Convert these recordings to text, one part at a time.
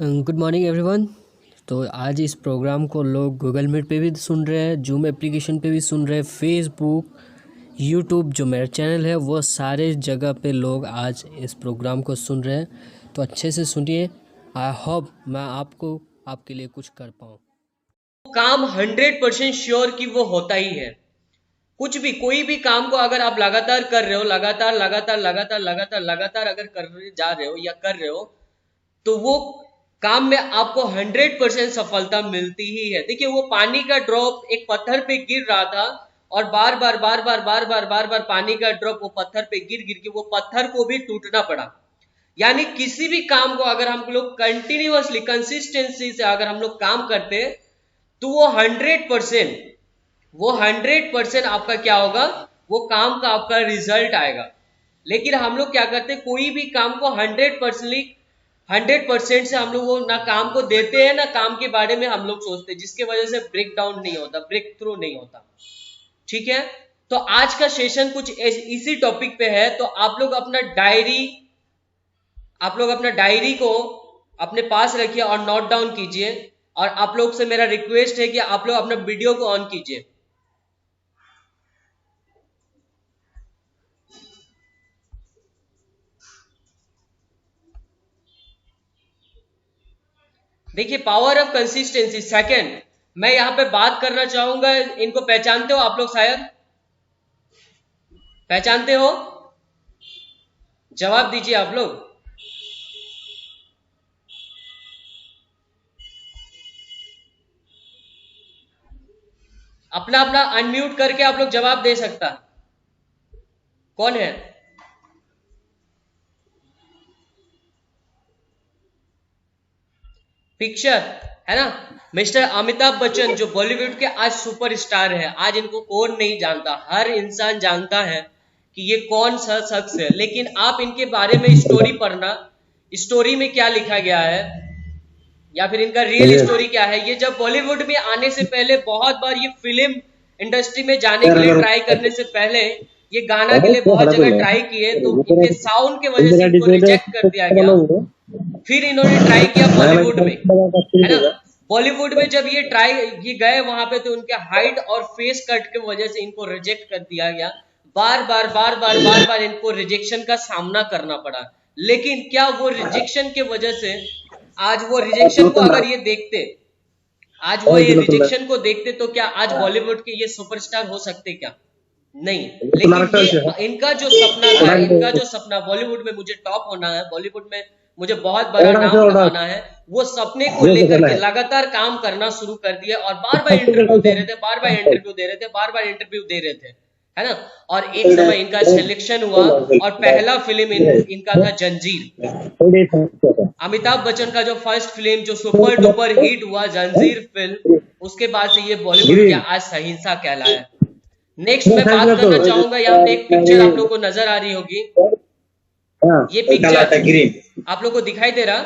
Good morning everyone. तो आज इस प्रोग्राम को लोग गूगल मीट पे भी सुन रहे हैं, जूम एप्लीकेशन पे भी सुन रहे हैं, फेसबुक, यूट्यूब जो मेरा चैनल है वो सारे जगह पे लोग आज इस प्रोग्राम को सुन रहे हैं। तो अच्छे से सुनिए। आई होप मैं आपके लिए कुछ कर पाऊँ। काम 100% श्योर कि वो होता ही है। कुछ भी कोई भी काम को अगर आप लगातार कर रहे हो, लगातार अगर कर जा रहे हो या कर रहे हो, तो वो काम में आपको 100% सफलता मिलती ही है। देखिए, वो पानी का ड्रॉप एक पत्थर पे गिर रहा था और बार बार पानी का ड्रॉप वो पत्थर पे गिर गिर के वो पत्थर को भी टूटना पड़ा। यानी किसी भी काम को अगर हम लोग कंटिन्यूअसली कंसिस्टेंसी से अगर हम लोग काम करते, तो वो 100% आपका क्या होगा, वो काम का आपका रिजल्ट आएगा। लेकिन हम लोग क्या करते हैं, कोई भी काम को 100% से हम लोग वो ना काम को देते हैं, ना काम के बारे में हम लोग सोचते हैं, जिसके वजह से ब्रेक डाउन नहीं होता, ब्रेक थ्रू नहीं होता। ठीक है, तो आज का सेशन कुछ इसी टॉपिक पे है। तो आप लोग अपना डायरी को अपने पास रखिए और नोट डाउन कीजिए। और आप लोग से मेरा रिक्वेस्ट है कि आप लोग अपना वीडियो को ऑन कीजिए। देखिए, पावर ऑफ कंसिस्टेंसी। सेकंड, मैं यहां पे बात करना चाहूंगा, इनको पहचानते हो आप लोग? शायद पहचानते हो, जवाब दीजिए आप लोग। अपना अपना अनम्यूट करके आप लोग जवाब दे सकता। कौन है? पिक्चर है ना, मिस्टर अमिताभ बच्चन, जो बॉलीवुड के आज सुपरस्टार है। आज इनको कौन नहीं जानता, हर इंसान जानता है कि ये कौन सा शख्स है। लेकिन आप इनके बारे में स्टोरी पढ़ना, स्टोरी में क्या लिखा गया है या फिर इनका रियल स्टोरी क्या है। ये जब बॉलीवुड में आने से पहले बहुत बार ये फिल्म इंडस्ट्री में जाने के लिए ट्राई करने से पहले ये गाना के लिए बहुत जगह ट्राई किए, तो इनके साउंड के वजह से इनको रिजेक्ट कर दिया गया। फिर इन्होंने ट्राई किया बॉलीवुड में, है ना। बॉलीवुड में जब ये गए वहां पे, तो उनके हाइट और फेस कट की वजह से इनको रिजेक्ट कर दिया गया। बार बार इनको रिजेक्शन का सामना करना पड़ा। लेकिन क्या वो रिजेक्शन के वजह से आज वो रिजेक्शन को अगर ये देखते, आज वो ये रिजेक्शन को देखते, तो क्या आज बॉलीवुड के ये सुपरस्टार हो सकते? क्या नहीं। लेकिन ये इनका जो सपना था, इनका जो सपना बॉलीवुड में मुझे टॉप होना है, बॉलीवुड में मुझे बहुत बड़ा नाम कमाना है, वो सपने को लेकर के लगातार काम करना शुरू कर दिया और बार बार इंटरव्यू दे रहे थे, है ना। और एक समय इनका सिलेक्शन हुआ और पहला फिल्म इनका था जंजीर। अमिताभ बच्चन का जो फर्स्ट फिल्म जो सुपर डुपर हिट हुआ, जंजीर फिल्म, उसके बाद से ये बॉलीवुड के आज सहिंसा कहलाया। नेक्स्ट मैं बात करना चाहूंगा, यहाँ पे एक पिक्चर आप लोग को नजर आ रही होगी। ये पिक्चर आप लोग को दिखाई दे रहा?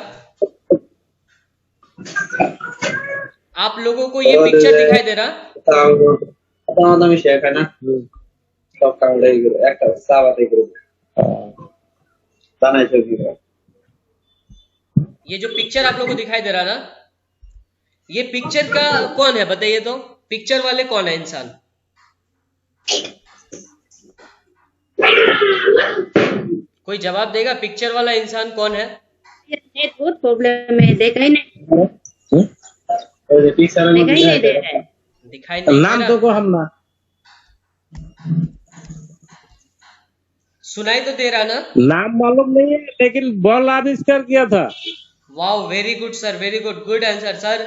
आप लोगों को ये पिक्चर दिखाई दे रहा? ये जो पिक्चर आप लोग को दिखाई दे रहा ना, ये पिक्चर का कौन है बताइए तो? पिक्चर वाले कौन है इंसान? कोई जवाब देगा? पिक्चर वाला इंसान कौन है? बहुत प्रॉब्लम है, देखा ही नहीं, दिखाई नहीं नाम तो को हम ना सुनाई तो दे रहा ना? नाम मालूम नहीं है, लेकिन बल्ब आविष्कार किया था। Wow, very good sir, very good, good answer sir.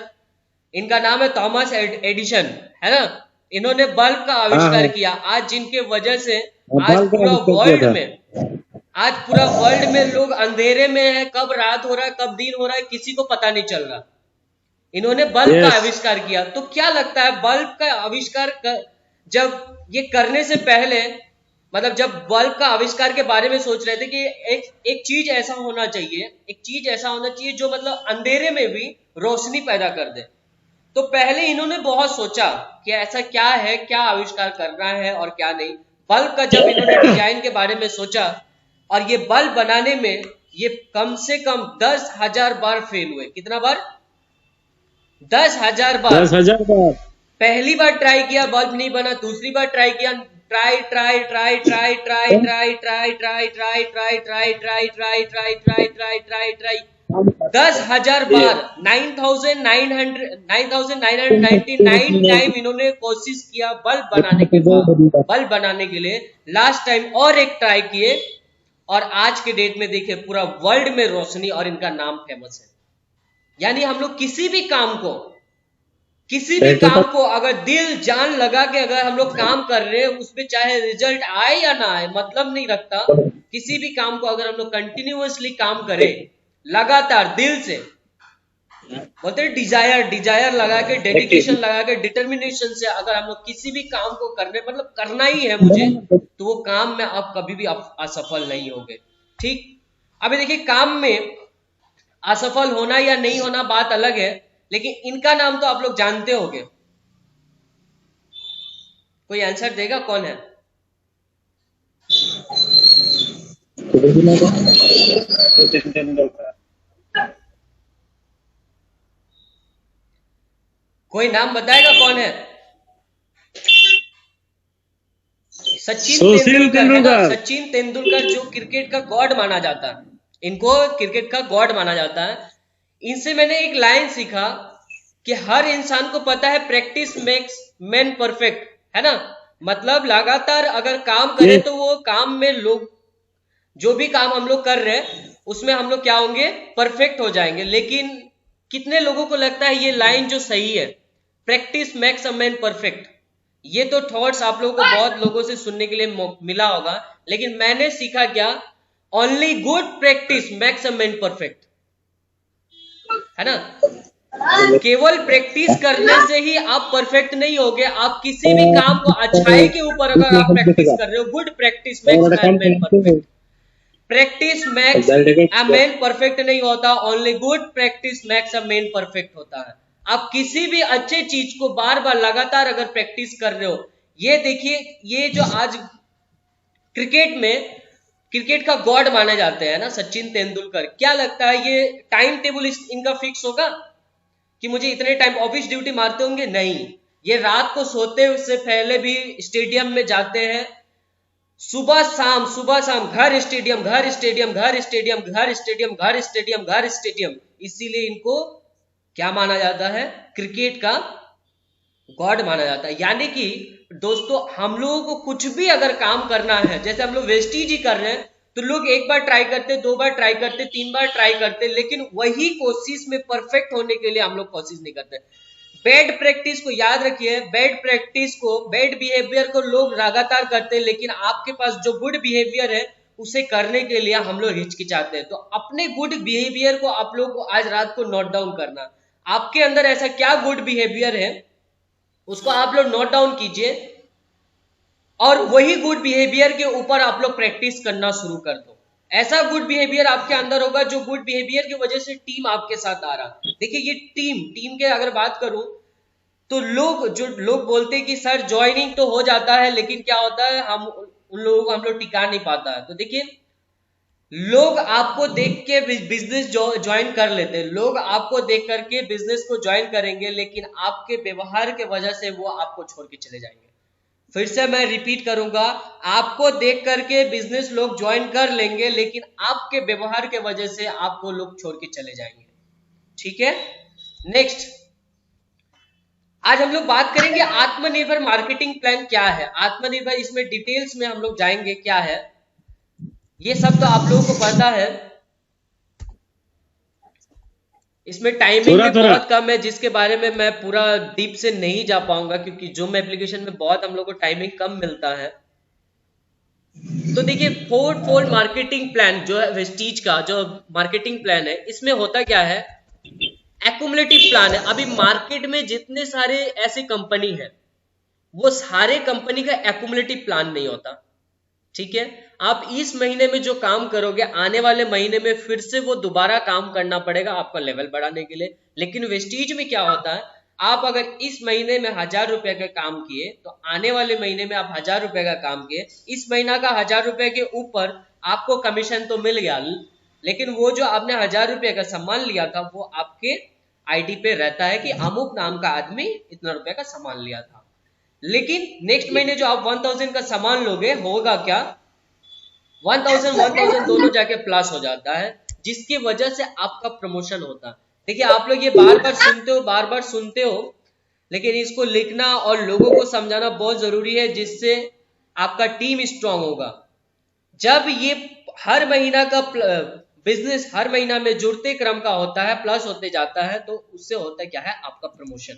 इनका नाम है थॉमस एडिशन, है ना। इन्होंने बल्ब का आविष्कार किया। आज जिनके वजह से आज पूरा वर्ल्ड में लोग अंधेरे में है, कब रात हो रहा है कब दिन हो रहा है किसी को पता नहीं चल रहा। इन्होंने बल्ब का आविष्कार किया। तो क्या लगता है, बल्ब का आविष्कार जब ये करने से पहले, मतलब जब बल्ब का आविष्कार के बारे में सोच रहे थे कि एक चीज ऐसा होना चाहिए जो मतलब अंधेरे में भी रोशनी पैदा कर दे, तो पहले इन्होंने बहुत सोचा कि ऐसा क्या है, क्या आविष्कार करना है और क्या नहीं। बल्ब का जब इन्होंने डिजाइन के बारे में सोचा और ये बल्ब बनाने में ये कम से कम 10,000 बार फेल हुए। कितना बार? 10,000 बार। 10,000 बार। पहली बार ट्राई किया, बल्ब नहीं बना, दूसरी बार ट्राई किया, try try try try try try try try try try try try try try try try try try 10,000 बार, 9,999 टाइम इन्होंने कोशिश किया बल्ब बनाने के लिए। लास्ट टाइम और एक ट्राई किए और आज के डेट में देखिए पूरा वर्ल्ड में रोशनी और इनका नाम फेमस है। यानी हम लोग किसी भी काम को अगर दिल जान लगा के अगर हम लोग काम कर रहे हैं, उसमें चाहे रिजल्ट आए या ना आए मतलब नहीं रखता। किसी भी काम को अगर हम लोग कंटिन्यूअसली काम करें, लगातार दिल से, बोलते हैं डिजायर लगा के, डेडिकेशन लगा के, डिटर्मिनेशन से अगर हम लोग किसी भी काम को करने मतलब करना ही है मुझे, तो वो काम में आप कभी भी असफल नहीं होगे। ठीक, अभी देखिए काम में असफल होना या नहीं होना बात अलग है, लेकिन इनका नाम तो आप लोग जानते होंगे। कोई आंसर देगा? कौन है? सचिन तेंदुलकर। कोई नाम बताएगा कौन है? सचिन तेंदुलकर है ना? सचिन तेंदुलकर जो क्रिकेट का गॉड माना जाता है, इनको क्रिकेट का गॉड माना जाता है। इनसे मैंने एक लाइन सीखा कि हर इंसान को पता है प्रैक्टिस मेक्स मैन परफेक्ट, है ना? मतलब लगातार अगर काम करें तो वो काम में लोग, जो भी काम हम लोग कर रहे हैं उसमें हम लोग क्या होंगे? परफेक्ट हो जाएंगे। लेकिन कितने लोगों को लगता है ये लाइन जो सही है, practice makes a man perfect? ये तो थॉट्स आप लोगों को बहुत लोगों से सुनने के लिए मिला होगा, लेकिन मैंने सीखा क्या? Only good practice makes a man perfect, है ना? केवल प्रैक्टिस करने से ही आप परफेक्ट नहीं होगे। आप किसी भी काम को अच्छाई के ऊपर अगर आप प्रैक्टिस कर रहे हो, good practice makes a man perfect. Practice max a man perfect नहीं होता, only good practice max a man perfect होता है। आप किसी भी अच्छे चीज को बार बार लगातार अगर प्रैक्टिस कर रहे हो, ये देखिए, ये जो आज क्रिकेट का गॉड माने जाते हैं ना सचिन तेंदुलकर, क्या लगता है ये टाइम टेबल इनका फिक्स होगा कि मुझे इतने टाइम ऑफिस ड्यूटी मारते होंगे? नहीं, ये रात को सोते से पहले भी स्टेडियम में जाते हैं, सुबह शाम घर स्टेडियम घर स्टेडियम घर स्टेडियम घर स्टेडियम घर स्टेडियम घर स्टेडियम। इसीलिए इनको क्या माना जाता है? क्रिकेट का गॉड माना जाता है। यानी कि दोस्तों, हम लोगों को कुछ भी अगर काम करना है, जैसे हम लोग वेस्टीज ही कर रहे हैं, तो लोग एक बार ट्राई करते, 2 बार ट्राई करते, 3 बार ट्राई करते, लेकिन वही कोशिश में परफेक्ट होने के लिए हम लोग कोशिश नहीं करते। बैड प्रैक्टिस को याद रखिए, बैड बिहेवियर को लोग लगातार करते हैं, लेकिन आपके पास जो गुड बिहेवियर है उसे करने के लिए हम लोग हिचकिचाते हैं। तो अपने गुड बिहेवियर को आप लोग को आज रात को नोट डाउन करना, आपके अंदर ऐसा क्या गुड बिहेवियर है उसको आप लोग नोट डाउन कीजिए, और वही गुड बिहेवियर के ऊपर आप लोग प्रैक्टिस करना शुरू कर दो। ऐसा गुड बिहेवियर आपके अंदर होगा जो गुड बिहेवियर की वजह से टीम आपके साथ आ रहा। देखिए, ये टीम के अगर बात करूं तो लोग बोलते हैं कि सर ज्वाइनिंग तो हो जाता है, लेकिन क्या होता है, उन लोगों को हम लोग टिका नहीं पाता है। तो देखिए, लोग आपको देख के बिजनेस ज्वाइन कर लेते हैं, लोग आपको देख करके बिजनेस को ज्वाइन करेंगे, लेकिन आपके व्यवहार के वजह से वो आपको छोड़ के चले जाएंगे। फिर से मैं रिपीट करूंगा, आपको देख करके बिजनेस लोग ज्वाइन कर लेंगे, लेकिन आपके व्यवहार के वजह से आपको लोग छोड़ के चले जाएंगे। ठीक है, नेक्स्ट आज हम लोग बात करेंगे आत्मनिर्भर मार्केटिंग प्लान क्या है। आत्मनिर्भर, इसमें डिटेल्स में हम लोग जाएंगे क्या है, ये सब तो आप लोगों को पता है। इसमें टाइमिंग भी बहुत कम है, जिसके बारे में मैं पूरा डीप से नहीं जा पाऊंगा, क्योंकि जूम एप्लीकेशन में बहुत हम लोग को टाइमिंग कम मिलता है। तो देखिए, फोर्थ मार्केटिंग प्लान जो है वेस्टीज का जो मार्केटिंग प्लान है, इसमें होता क्या है, एक्युमुलेटिव प्लान है। अभी मार्केट में जितने सारे ऐसे कंपनी है, वो सारे कंपनी का एक्युमुलेटिव प्लान नहीं होता। ठीक है, आप इस महीने में जो काम करोगे, आने वाले महीने में फिर से वो दोबारा काम करना पड़ेगा आपका लेवल बढ़ाने के लिए। लेकिन वेस्टीज में क्या होता है, आप अगर इस महीने में 1000 रुपए का काम किए, तो आने वाले महीने में आप 1000 रुपए का काम किए, इस महीना का 1000 रुपए के ऊपर आपको कमीशन तो मिल गया, लेकिन वो जो आपने 1000 रुपये का सामान लिया था वो आपके आईडी पे रहता है कि अमुक नाम का आदमी इतना रुपए का सामान लिया था। लेकिन नेक्स्ट महीने जो आप 1000 का सामान लोगे होगा क्या, 1000 दोनों जाके प्लस हो जाता है, जिसकी वजह से आपका प्रमोशन होता है। देखिए आप लोग ये बार बार सुनते हो, लेकिन इसको लिखना और लोगों को समझाना बहुत जरूरी है, जिससे आपका टीम स्ट्रांग होगा। जब ये हर महीना का बिजनेस हर महीना में जुड़ते क्रम का होता है, प्लस होते जाता है, तो उससे होता क्या है आपका प्रमोशन,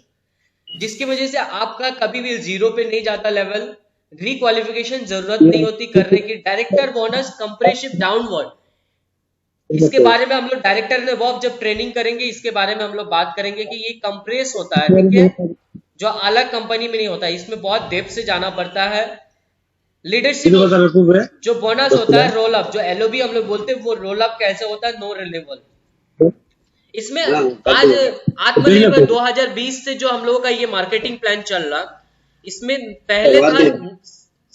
जिसकी वजह से आपका कभी भी जीरो पे नहीं जाता लेवल, रिक्वालिफिकेशन जरूरत नहीं होती करने की। डायरेक्टर बोनस कंप्रेसिव डाउनवर्ड, इसके बारे में हम लोग डायरेक्टर ने वो जब ट्रेनिंग करेंगे इसके बारे में हम लोग बात करेंगे कि ये कंप्रेस होता है, ठीक है, जो अलग कंपनी में नहीं होता, इसमें बहुत डेप्थ से जाना पड़ता है। लीडरशिप जो बोनस होता है रोल अप, जो एलओबी हम लोग बोलते हैं, वो रोल अप कैसे होता है, नो रिन्यूएबल। इसमें आज आत्मनिर्भर 2020 से जो हम लोगों का ये मार्केटिंग प्लान चल रहा, इसमें पहले था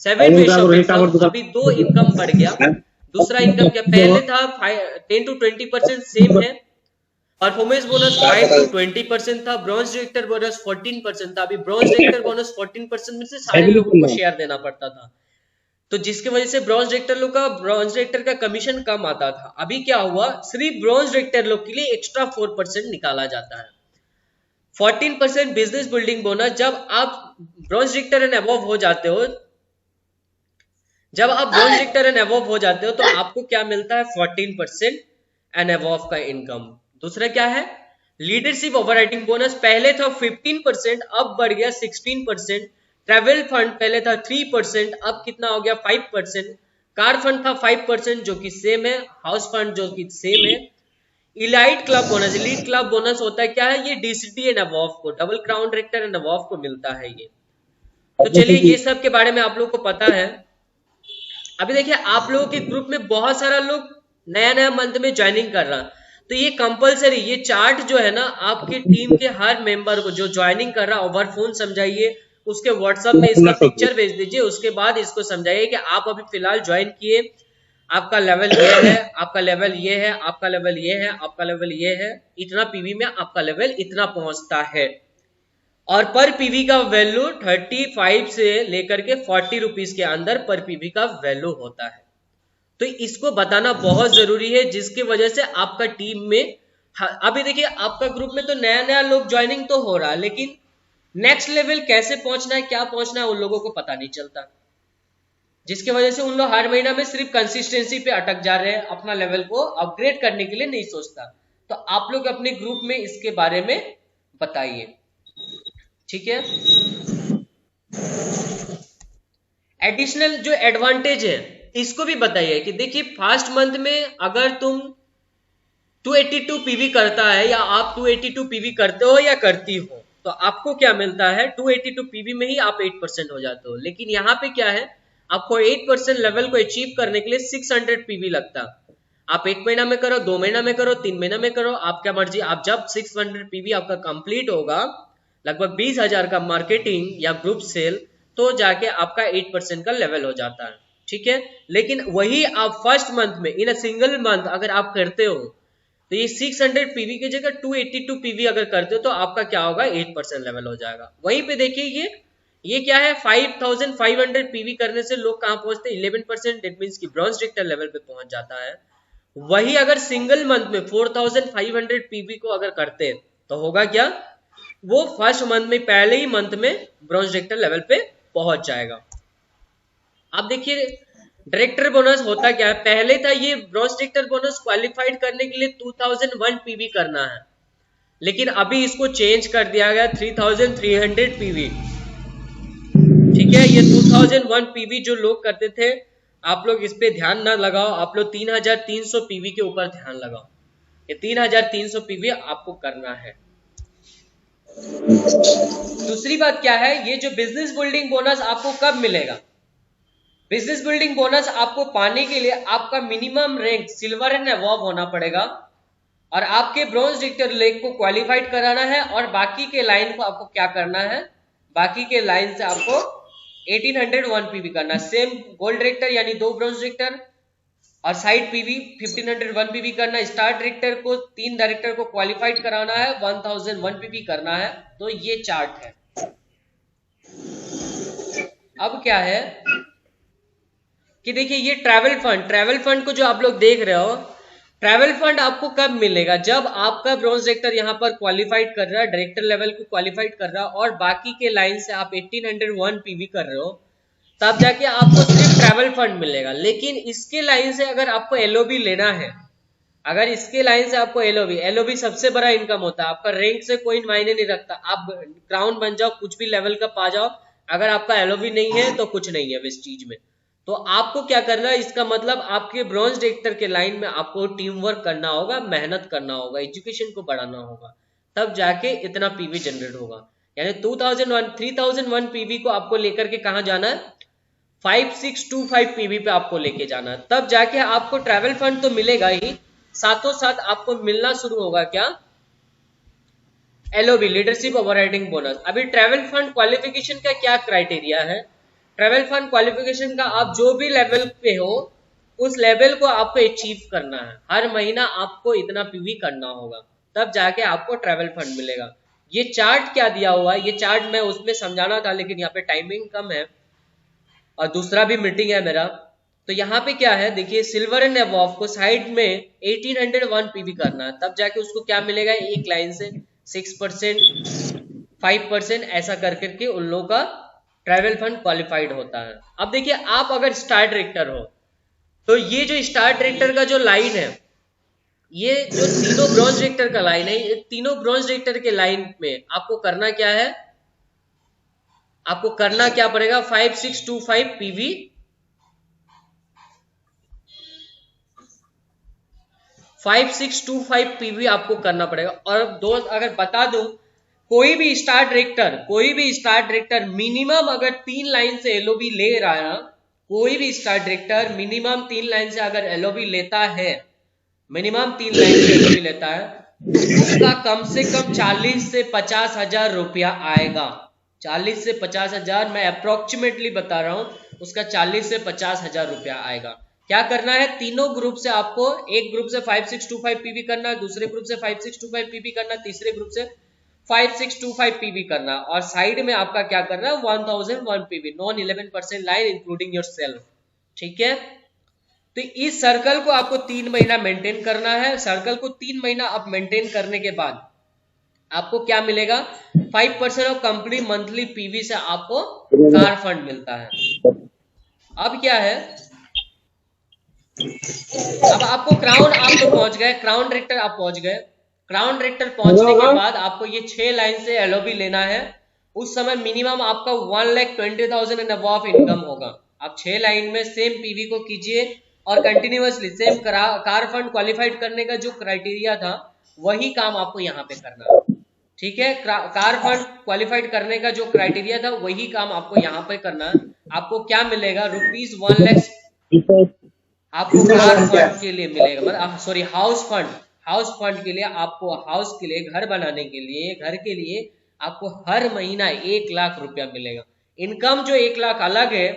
7 वे शॉपिंग, अभी 2 इनकम बढ़ गया। दूसरा इनकम क्या, पहले था 10 to 20% सेम है, परफॉर्मेंस बोनस 5 to 20% था, ब्रॉन्ज डायरेक्टर बोनस 14% था। अभी ब्रॉन्ज डायरेक्टर बोनस 14% में से सारे लोगों को शेयर देना पड़ता था, तो जिसकी वजह से ब्रॉन्ज डायरेक्टर का कमीशन कम आता था। अभी क्या हुआ, सिर्फ ब्रॉन्ज डायरेक्टर लोग के लिए एक्स्ट्रा 4% निकाला जाता है। 14% बिजनेस बिल्डिंग बोनस, जब आप ब्रॉन्ज डायरेक्टर एंड अबव हो जाते हो, तो आपको क्या मिलता है 14% एंड अबव का इनकम। दूसरा क्या है, लीडरशिप ओवरराइडिंग बोनस, पहले था 15%, अब बढ़ गया 16%। ट्रैवल फंड पहले था 3%, अब कितना हो गया 5%। कार फंड था 5% जो कि सेम है, हाउस फंड जो कि सेम है। Elite club bonus, elite club bonus होता है क्या है, ये डीसीटी एंड अबव को, double crown director and above को मिलता है ये। तो चलिए ये सब के बारे में आप लोग को पता है। अभी देखिए आप लोगों के ग्रुप में बहुत सारा लोग नया मंथ में ज्वाइनिंग कर रहा, तो ये कंपलसरी, ये चार्ट जो है ना आपके टीम के हर मेंबर को जो ज्वाइनिंग कर रहा ओवर फोन समझाइए, उसके व्हाट्सएप में इसका पिक्चर भेज दीजिए, उसके बाद इसको समझाइए कि आप अभी फिलहाल ज्वाइन किए, आपका लेवल ये है, आपका लेवल ये है, आपका लेवल ये है, आपका लेवल ये है, इतना पीवी में आपका लेवल इतना पहुंचता है। और पर पीवी का वैल्यू 35 से लेकर के 40 रुपीज के अंदर पर पीवी का वैल्यू होता है। तो इसको बताना बहुत जरूरी है, जिसकी वजह से आपका टीम में अभी देखिए आपका ग्रुप में तो नया लोग ज्वाइनिंग तो हो रहा है, लेकिन नेक्स्ट लेवल कैसे पहुंचना है, क्या पहुंचना है, उन लोगों को पता नहीं चलता, जिसकी वजह से उन लोग हर महीना में सिर्फ कंसिस्टेंसी पे अटक जा रहे हैं, अपना लेवल को अपग्रेड करने के लिए नहीं सोचता। तो आप लोग अपने ग्रुप में इसके बारे में बताइए, ठीक है। एडिशनल जो एडवांटेज है इसको भी बताइए कि देखिए फर्स्ट मंथ में अगर तुम 282 पीवी करता है, या आप 282 पीवी करते हो या करती हो, तो आपको क्या मिलता है, 282 पीवी में ही आप 8% हो जाते हो। लेकिन यहाँ पे क्या है, आपको 8% लेवल को अचीव करने के लिए 600 पीवी लगता। आप 1 महीना में करो, 2 महीना में करो, 3 महीना में करो, आपका मर्जी। आप जब 600 पीवी आपका कंप्लीट होगा, लगभग 20,000 का मार्केटिंग या ग्रुप सेल, तो जाके आपका 8% का लेवल हो जाता है, ठीक है। लेकिन वही आप फर्स्ट मंथ में इन अ सिंगल मंथ अगर आप करते हो, तो ये 600 पीवी की जगह 282 पीवी अगर करते हो, तो आपका क्या होगा 8% लेवल हो जाएगा। वहीं पे देखिए ये क्या है, 5500 पीवी करने से लोग कहां पहुंचते हैं 11%, दैट मींस कि ब्रॉन्ज डायरेक्टर लेवल पे पहुंच जाता है। वही अगर सिंगल मंथ में 4500 पीवी को अगर करते हैं, तो होगा क्या, वो फर्स्ट मंथ में पहले ही मंथ में ब्रॉन्ज डायरेक्टर लेवल पे पहुंच जाएगा। अब देखिए डायरेक्टर बोनस होता क्या है, पहले था ये ब्रॉन्ज डायरेक्टर बोनस क्वालिफाइड करने के लिए 2001 पीवी करना है, लेकिन अभी इसको चेंज कर दिया गया 3300 पीवी, ठीक है। ये 2001 पीवी जो लोग करते थे, आप लोग इस पे ध्यान ना लगाओ, आप लोग 3300 पीवी के ऊपर ध्यान लगाओ। ये 3300 पीवी आपको करना है। दूसरी बात क्या है, ये जो बिजनेस बिल्डिंग बोनस आपको कब मिलेगा, बिजनेस बिल्डिंग बोनस आपको पाने के लिए आपका minimum rank silver and above होना पड़ेगा, और आपके ब्रॉन्ज डायरेक्टर लेग को क्वालिफाइड कराना है, और बाकी के लाइन को आपको क्या करना है, बाकी के लाइन से आपको 1801 पीवी करना है। सेम गोल्ड डायरेक्टर यानी 2 ब्रॉन्ज डायरेक्टर और साइड पीवी 1501 पीवी करना। स्टार डायरेक्टर को 3 डायरेक्टर को क्वालिफाइड कराना है, 1001 पीवी करना है। तो ये चार्ट है। अब क्या है कि देखिए ये ट्रैवल फंड को जो आप लोग देख रहे हो, ट्रैवल फंड आपको कब मिलेगा? जब आपका ब्रॉन्ज डायरेक्टर यहाँ पर क्वालिफाइड कर रहा है, डायरेक्टर लेवल को क्वालिफाइड कर रहा है और बाकी के लाइन से आप 1801 पीवी कर रहे हो, तब जाके आपको सिर्फ ट्रैवल फंड मिलेगा। लेकिन इसके लाइन से अगर आपको एलओबी लेना है, अगर इसके लाइन से आपको एलओबी सबसे बड़ा इनकम होता है। आपका रैंक से कोई मायने नहीं रखता, आप क्राउन बन जाओ, कुछ भी लेवल का पा जाओ, अगर आपका एलओबी नहीं है तो कुछ नहीं है वेस्टीज में। तो आपको क्या करना है, इसका मतलब आपके ब्रॉन्ज डायरेक्टर के लाइन में आपको टीम वर्क करना होगा, मेहनत करना होगा, एजुकेशन को बढ़ाना होगा, तब जाके इतना पीवी जनरेट होगा। यानी 3001 पीवी को आपको लेकर के कहां जाना है? 5625 पीवी पे आपको लेके जाना है। तब जाके आपको ट्रैवल फंड तो मिलेगा ही, साथों साथ आपको मिलना शुरू होगा क्या? LOB, leadership overriding bonus. अभी ट्रैवल फंड क्वालिफिकेशन का क्या क्राइटेरिया है? ट्रैवल फंड क्वालिफिकेशन का आप जो भी लेवल पे हो, उस लेवल को आपको अचीव करना है। हर महीना आपको इतना पीवी करना होगा, तब जाके आपको ट्रैवल फंड मिलेगा। ये चार्ट क्या दिया हुआ है, ये चार्ट मैं उसमें समझाना था, लेकिन यहाँ पे टाइमिंग कम है और दूसरा भी मीटिंग है मेरा। तो यहाँ पे क्या है देखिए, सिल्वर एंड अबव को साइड में 1801 पीवी करना है, तब जाके उसको क्या मिलेगा? एक लाइन से 6%, 5% ऐसा कर करके उन लोगों का ट्रैवल फंड क्वालिफाइड होता है। अब देखिए, आप अगर स्टार डायरेक्टर हो, तो ये जो स्टार डायरेक्टर का जो लाइन है, ये जो तीनों ब्रॉन्ज डायरेक्टर का लाइन है, ये तीनों ब्रॉन्ज डायरेक्टर के लाइन में आपको करना क्या है? आपको करना क्या पड़ेगा? 5625 पीवी 5625 पीवी आपको करना पड़ेगा। और दोस्त अगर बता दो, कोई भी स्टार डायरेक्टर मिनिमम अगर 3 लाइन से एलओबी ले रहा है, कोई भी स्टार डायरेक्टर मिनिमम 3 लाइन से अगर एलओबी लेता है, मिनिमम 3 लाइन से एलओबी लेता है, उसका कम से कम 40 से 50 हजार रुपया आएगा। 40 से 50 हजार, मैं अप्रोक्सीमेटली बता रहा हूं, उसका 40 से 50 हजार रुपया आएगा। क्या करना है? तीनों ग्रुप से आपको, एक ग्रुप से 5625 पीवी करना है, दूसरे ग्रुप से 5625 पीवी करना, तीसरे ग्रुप से 5625 पीवी करना, और साइड में आपका क्या करना है? 1001 PV, non 11% line including your self. ठीक है, तो इस सर्कल को आपको 3 महीना मेंटेन करना है। सर्कल को 3 महीना आप मेंटेन करने के बाद आपको क्या मिलेगा? 5% ऑफ कंपनी मंथली पीवी से आपको कार फंड मिलता है। अब क्या है, अब आपको क्राउन, आप तो पहुंच गए, क्राउन डायरेक्टर आप पहुंच गए। क्राउन डायरेक्टर पहुंचने के बाद आपको ये 6 लाइन से एलओबी लेना है। उस समय मिनिमम आपका 1,20,000 एंड अबव इनकम होगा। आप 6 लाइन में सेम पीवी को कीजिए और continuously same car fund qualified करने का जो क्राइटेरिया था, वही काम आपको यहाँ पे करना है। ठीक है, कार फंड क्वालिफाइड करने का जो क्राइटेरिया था, वही काम आपको यहाँ पे करना है। आपको क्या मिलेगा? रुपीज 1 लाख आपको कार फंड के लिए मिलेगा, मतलब सॉरी हाउस फंड के लिए, आपको हाउस के लिए, घर बनाने के लिए, घर के लिए आपको हर महीना 1 लाख रुपया मिलेगा। इनकम जो 1 लाख अलग है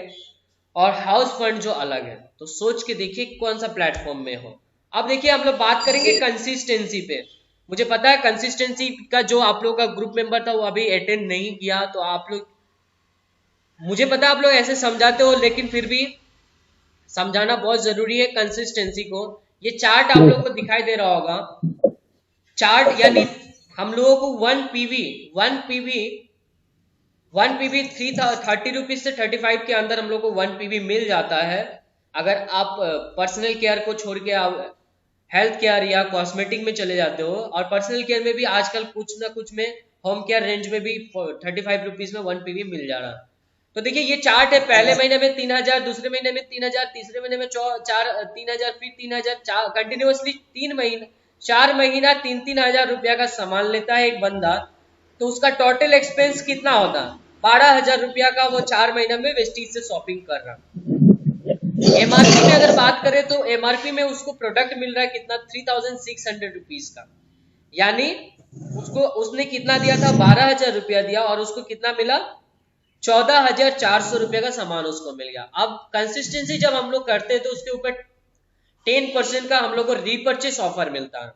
और हाउस फंड जो अलग है। तो सोच के देखिए कौन सा प्लेटफॉर्म में हो। अब देखिए, हम लोग बात करेंगे कंसिस्टेंसी पे। मुझे पता है कंसिस्टेंसी का जो आप लोग का ग्रुप मेंबर था, वो अभी अटेंड नहीं किया, तो आप लोग, मुझे पता आप लोग ऐसे समझाते हो, लेकिन फिर भी समझाना बहुत जरूरी है कंसिस्टेंसी को। ये चार्ट आप लोगों को दिखाई दे रहा होगा, चार्ट, यानी हम लोगों को 1 पीवी 30 रुपीज से 35 के अंदर हम लोग को 1 पीवी मिल जाता है। अगर आप पर्सनल केयर को छोड़ के आप हेल्थ केयर या कॉस्मेटिक में चले जाते हो, और पर्सनल केयर में भी आजकल कुछ ना कुछ में, होम केयर रेंज में भी 35 रुपीज में 1 पीवी मिल जा रहा है। तो देखिए ये चार्ट है, पहले महीने में 3000, दूसरे महीने में 3000, तीसरे महीने में 3000, फिर 3000, कंटिन्यूअसली 4 महीना 3,000 रुपया का सामान लेता है एक बंदा, तो उसका टोटल एक्सपेंस कितना होता है? 12,000 रुपया का वो 4 महीने में वेस्टीज से शॉपिंग कर रहा। एमआरपी में अगर बात करें तो एमआरपी में उसको प्रोडक्ट मिल रहा है कितना? 3,600 रुपीज का, यानी उसने कितना दिया था? 12,000 रुपया दिया, और उसको कितना मिला? 14,400 रुपये का सामान उसको मिल गया। अब कंसिस्टेंसी जब हम लोग करते हैं तो उसके ऊपर 10% का हम लोग को रीपर्चेस ऑफर मिलता है।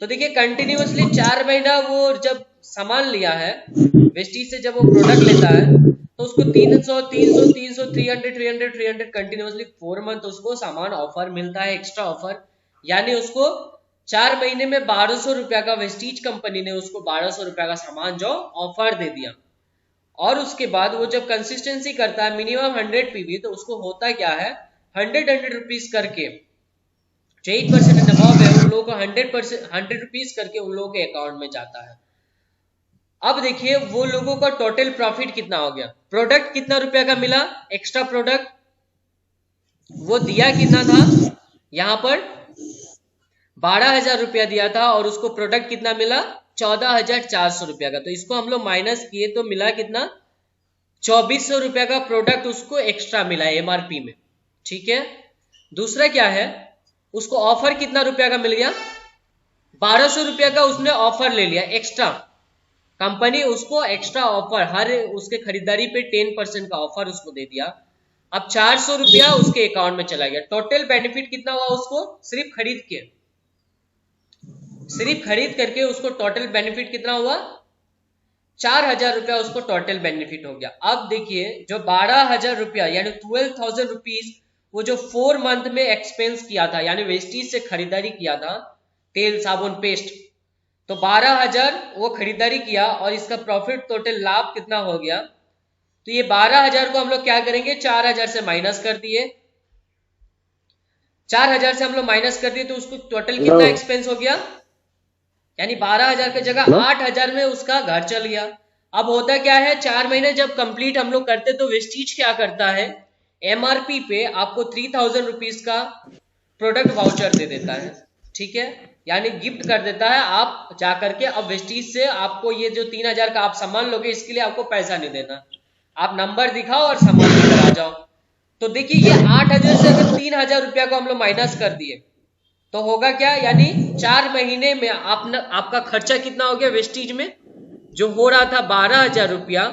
तो देखिए कंटिन्यूअसली 4 महीना वो जब सामान लिया है वेस्टीज से, जब वो प्रोडक्ट लेता है तो उसको 300 300 300 300 300 300 कंटिन्यूअसली 4 मंथ उसको सामान ऑफर मिलता है, एक्स्ट्रा ऑफर। यानी उसको 4 महीने में 1200 रुपया का वेस्टीज कंपनी ने उसको 1200 रुपया का सामान जो ऑफर दे दिया। और उसके बाद वो जब कंसिस्टेंसी करता है मिनिमम 100 पीवी, तो उसको होता क्या है 100 रुपीज करके जो 8% अबव है उन लोगों को 100 रुपीज करके उन लोगों के अकाउंट में जाता है। अब देखिए वो लोगों का टोटल प्रॉफिट कितना हो गया, प्रोडक्ट कितना रुपया का मिला, एक्स्ट्रा प्रोडक्ट वो दिया कितना था, यहां पर 12,000 रुपया दिया था और उसको प्रोडक्ट कितना मिला 14,400 रुपया का। तो इसको हम लोग माइनस किए तो मिला कितना 2,400 रुपया का प्रोडक्ट उसको एक्स्ट्रा मिला एमआरपी में। ठीक है, दूसरा क्या है, उसको ऑफर कितना रुपया का मिल गया 1200 रुपया का उसने ऑफर ले लिया एक्स्ट्रा। कंपनी उसको एक्स्ट्रा ऑफर हर उसके खरीदारी पे 10% का ऑफर उसको दे दिया। अब 400 रुपया उसके अकाउंट में चला गया। टोटल बेनिफिट कितना हुआ उसको, सिर्फ खरीद करके उसको टोटल बेनिफिट कितना हुआ 4,000 रुपया उसको टोटल बेनिफिट हो गया। अब देखिए जो 12,000 रुपया यानी 12,000 रुपीज वो जो 4 मंथ में एक्सपेंस किया था यानी वेस्टीज से खरीदारी किया था तेल साबुन पेस्ट, तो 12,000 वो खरीदारी किया और इसका प्रॉफिट टोटल लाभ कितना हो गया। तो ये 12,000 को हम लोग क्या करेंगे 4,000 से माइनस कर दिए, 4,000 से हम लोग माइनस कर दिए तो उसको टोटल कितना एक्सपेंस हो गया, यानी 12,000 की जगह 8,000 में उसका घर चल गया। अब होता क्या है 4 महीने जब कंप्लीट हम लोग करते तो वेस्टीज क्या करता है एमआरपी पे आपको 3,000 रुपीज का प्रोडक्ट वाउचर दे देता है। ठीक है, यानी गिफ्ट कर देता है, आप जाकर के अब वेस्टीज से आपको ये जो 3,000 का आप सामान लोगे इसके लिए आपको पैसा नहीं देना, आप नंबर दिखाओ और सामान लेकर आ जाओ। तो देखिए ये 8,000 से अगर 3,000 रुपया को हम लोग माइनस कर दिए तो होगा क्या, यानी 4 महीने में आपका खर्चा कितना हो गया वेस्टीज में, जो हो रहा था 12,000 रुपया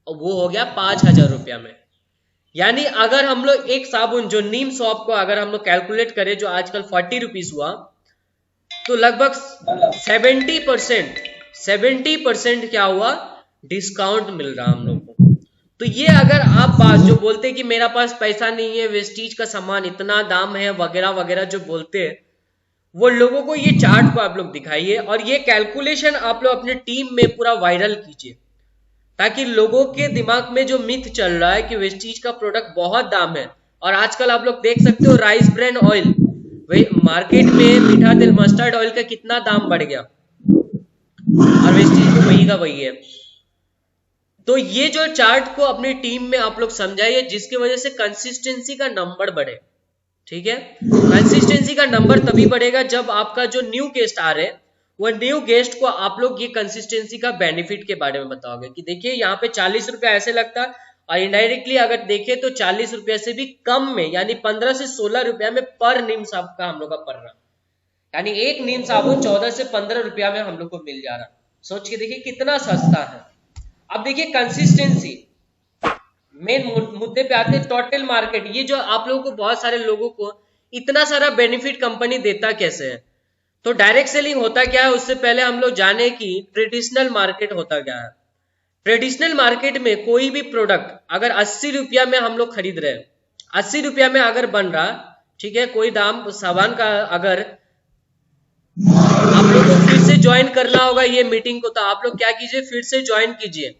वो हो गया 5,000 रुपया में। यानी अगर हम लोग एक साबुन जो नीम सॉप को अगर हम लोग कैलकुलेट करें जो आजकल 40 रुपीज हुआ, तो लगभग 70% क्या हुआ डिस्काउंट मिल रहा हम लोग को। तो ये अगर आप बात जो बोलते हैं कि मेरा पास पैसा नहीं है वेस्टीज का सामान इतना दाम है वगैरह वगैरह जो बोलते हैं, वो लोगों को ये चार्ट को आप लोग दिखाइए और ये कैलकुलेशन आप लोग अपने टीम में पूरा वायरल कीजिए, ताकि लोगों के दिमाग में जो मिथ चल रहा है कि वेस्टीज का प्रोडक्ट बहुत दाम है। और आजकल आप लोग देख सकते हो राइस ब्रांड ऑयल मार्केट में मीठा तेल मस्टर्ड ऑयल का कितना दाम बढ़ गया और वेस्टीज तो वही का वही है। तो ये जो चार्ट को अपनी टीम में आप लोग समझाइए जिसकी वजह से कंसिस्टेंसी का नंबर बढ़े। ठीक है, कंसिस्टेंसी का नंबर तभी बढ़ेगा जब आपका जो न्यू गेस्ट आ रहे हैं वो न्यू गेस्ट को आप लोग ये कंसिस्टेंसी का बेनिफिट के बारे में बताओगे कि देखिए यहाँ पे 40 रुपया ऐसे लगता है और इनडायरेक्टली अगर देखें तो 40 रुपया से भी कम में यानी 15 से 16 रुपया में पर नीम साबुन का हम लोग का पड़ रहा, यानी एक नीम साबुन 14 से 15 रुपया में हम लोग को मिल जा रहा। सोच के देखिए कितना सस्ता है। अब देखिए कंसिस्टेंसी मेन मुद्दे पे आते हैं, टोटल मार्केट। ये जो आप लोगों को बहुत सारे लोगों को इतना सारा बेनिफिट कंपनी देता कैसे है, तो डायरेक्ट सेलिंग होता क्या है उससे पहले हम लोग जाने कि ट्रेडिशनल मार्केट होता क्या है। ट्रेडिशनल मार्केट में कोई भी प्रोडक्ट अगर 80 रुपया में हम लोग खरीद रहे हैं, 80 रुपया में अगर बन रहा, ठीक है, कोई दाम सामान का अगर आप लोग को फिर से ज्वाइन करना होगा ये मीटिंग को, तो आप लोग क्या कीजिए फिर से ज्वाइन कीजिए